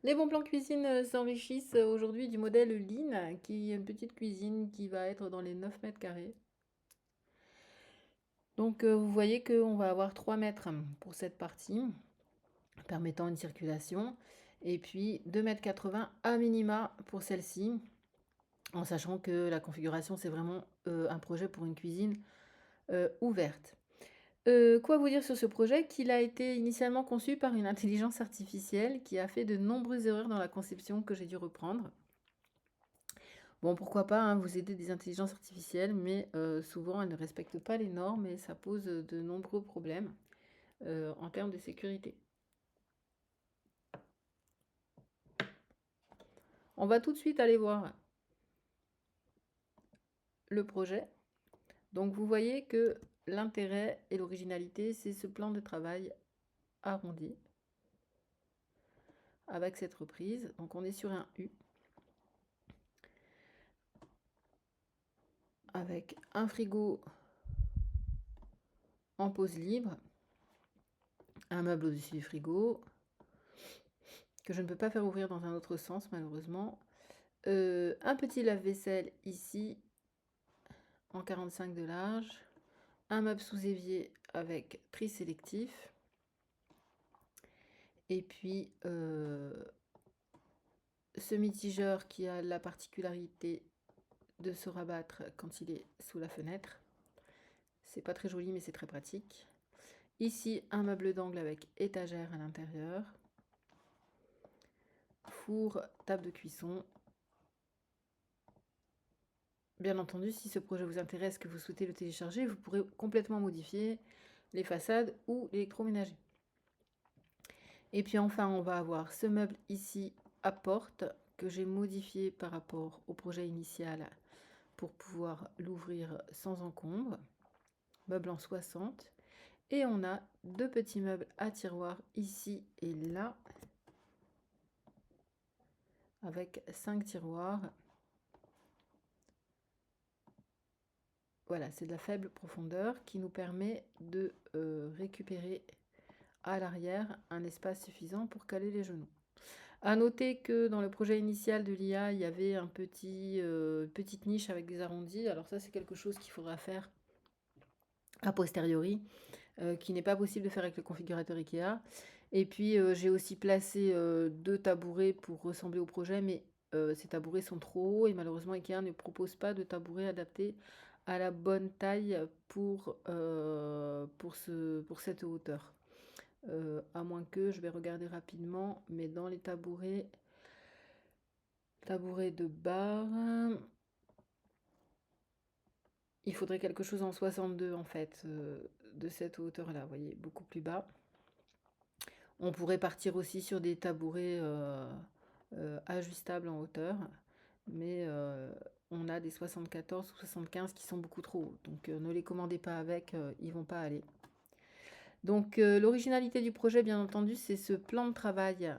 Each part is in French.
Les bons plans cuisine s'enrichissent aujourd'hui du modèle Lean, qui est une petite cuisine qui va être dans les 9 mètres carrés. Donc vous voyez qu'on va avoir 3 mètres pour cette partie, permettant une circulation, et puis 2,80 m à minima pour celle-ci, en sachant que la configuration, c'est vraiment un projet pour une cuisine ouverte. Quoi vous dire sur ce projet? Qu'il a été initialement conçu par une intelligence artificielle qui a fait de nombreuses erreurs dans la conception que j'ai dû reprendre. Bon, pourquoi pas, hein, vous aider des intelligences artificielles, mais souvent elles ne respectent pas les normes et ça pose de nombreux problèmes en termes de sécurité. On va tout de suite aller voir le projet. Donc vous voyez que l'intérêt et l'originalité, c'est ce plan de travail arrondi avec cette reprise. Donc on est sur un U avec un frigo en pose libre, un meuble au-dessus du frigo, que je ne peux pas faire ouvrir dans un autre sens malheureusement. Un petit lave-vaisselle ici en 45 de large, un meuble sous évier avec tri sélectif, et puis ce mitigeur qui a la particularité de se rabattre quand il est sous la fenêtre. C'est pas très joli mais c'est très pratique. Ici un meuble d'angle avec étagère à l'intérieur, four, table de cuisson. Bien entendu, si ce projet vous intéresse, que vous souhaitez le télécharger, vous pourrez complètement modifier les façades ou l'électroménager. Et puis enfin, on va avoir ce meuble ici à porte que j'ai modifié par rapport au projet initial pour pouvoir l'ouvrir sans encombre. Meuble en 60. Et on a deux petits meubles à tiroir ici et là, avec 5 tiroirs. Voilà, c'est de la faible profondeur qui nous permet de récupérer à l'arrière un espace suffisant pour caler les genoux. À noter que dans le projet initial de l'IA, il y avait un petite niche avec des arrondis. Alors ça, c'est quelque chose qu'il faudra faire a posteriori, qui n'est pas possible de faire avec le configurateur IKEA. Et puis, j'ai aussi placé 2 tabourets pour ressembler au projet, mais ces tabourets sont trop hauts et malheureusement IKEA ne propose pas de tabouret adapté à la bonne taille pour cette hauteur. À moins que, je vais regarder rapidement, mais dans les tabourets de bar, il faudrait quelque chose en 62 en fait, de cette hauteur-là, vous voyez, beaucoup plus bas. On pourrait partir aussi sur des tabourets ajustables en hauteur, mais on a des 74 ou 75 qui sont beaucoup trop hauts. Donc ne les commandez pas avec, ils vont pas aller. Donc l'originalité du projet, bien entendu, c'est ce plan de travail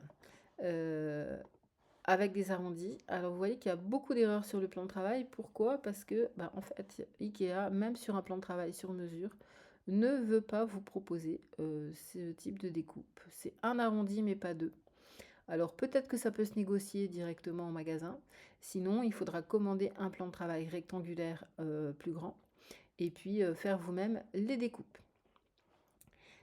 avec des arrondis. Alors vous voyez qu'il y a beaucoup d'erreurs sur le plan de travail. Pourquoi? Parce que en fait, IKEA, même sur un plan de travail sur mesure, ne veut pas vous proposer ce type de découpe. C'est un arrondi mais pas deux. Alors peut-être que ça peut se négocier directement en magasin. Sinon, il faudra commander un plan de travail rectangulaire plus grand et puis faire vous-même les découpes.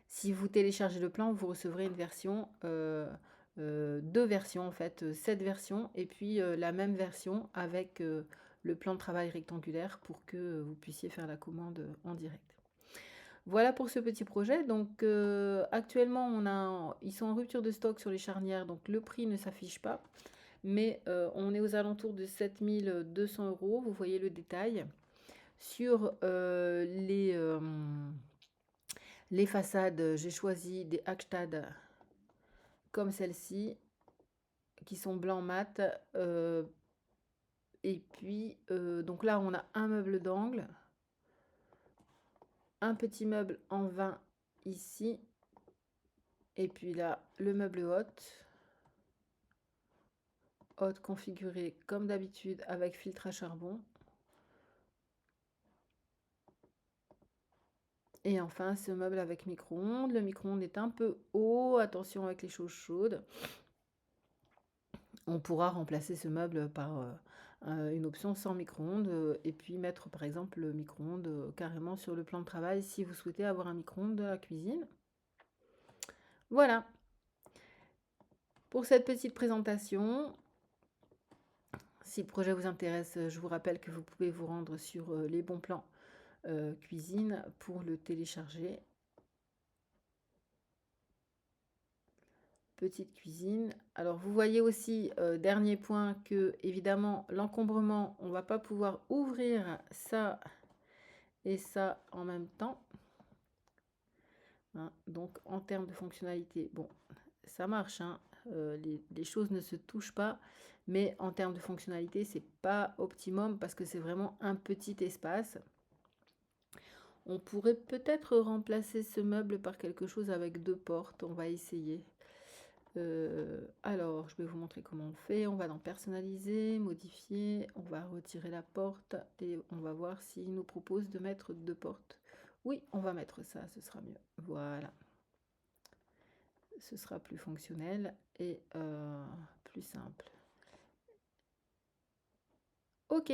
Si vous téléchargez le plan, vous recevrez une version, deux versions en fait, cette version et puis la même version avec le plan de travail rectangulaire pour que vous puissiez faire la commande en direct. Voilà pour ce petit projet. Donc actuellement, ils sont en rupture de stock sur les charnières, donc le prix ne s'affiche pas. Mais on est aux alentours de 7 200 €. Vous voyez le détail. Sur les façades, j'ai choisi des Hackstad comme celle-ci, qui sont blanc mat. Et puis, donc là, on a un meuble d'angle, un petit meuble en 20 ici, et puis là, le meuble haute configurée comme d'habitude avec filtre à charbon. Et enfin, ce meuble avec micro-ondes. Le micro-ondes est un peu haut, attention avec les choses chaudes. On pourra remplacer ce meuble par, une option sans micro-ondes, et puis mettre par exemple le micro-ondes, carrément sur le plan de travail si vous souhaitez avoir un micro-ondes dans la cuisine. Voilà, pour cette petite présentation. Si le projet vous intéresse, je vous rappelle que vous pouvez vous rendre sur, Les Bons Plans, cuisine pour le télécharger. Petite cuisine. Alors vous voyez aussi, dernier point, que évidemment l'encombrement, on va pas pouvoir ouvrir ça et ça en même temps, hein. Donc en termes de fonctionnalité, bon, ça marche, hein, les choses ne se touchent pas, mais en termes de fonctionnalité, c'est pas optimum parce que c'est vraiment un petit espace. On pourrait peut-être remplacer ce meuble par quelque chose avec 2 portes, on va essayer. Alors, je vais vous montrer comment on fait. On va dans personnaliser, modifier, on va retirer la porte et on va voir s'il nous propose de mettre 2 portes. Oui, on va mettre ça, ce sera mieux. Voilà. Ce sera plus fonctionnel et plus simple. OK.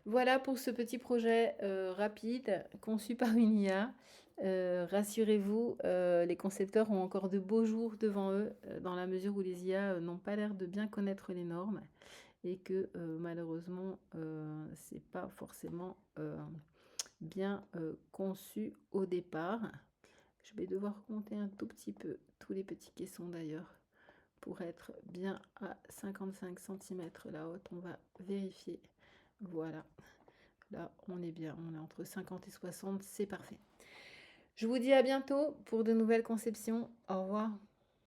Voilà pour ce petit projet, rapide, conçu par une IA. Rassurez-vous, les concepteurs ont encore de beaux jours devant eux, dans la mesure où les IA, n'ont pas l'air de bien connaître les normes et que, malheureusement, c'est pas forcément, bien, conçu au départ. Je vais devoir compter un tout petit peu tous les petits caissons d'ailleurs pour être bien à 55 centimètres la haute. On va vérifier. Voilà. Là, on est bien, on est entre 50 et 60, c'est parfait. Je vous dis à bientôt pour de nouvelles conceptions. Au revoir.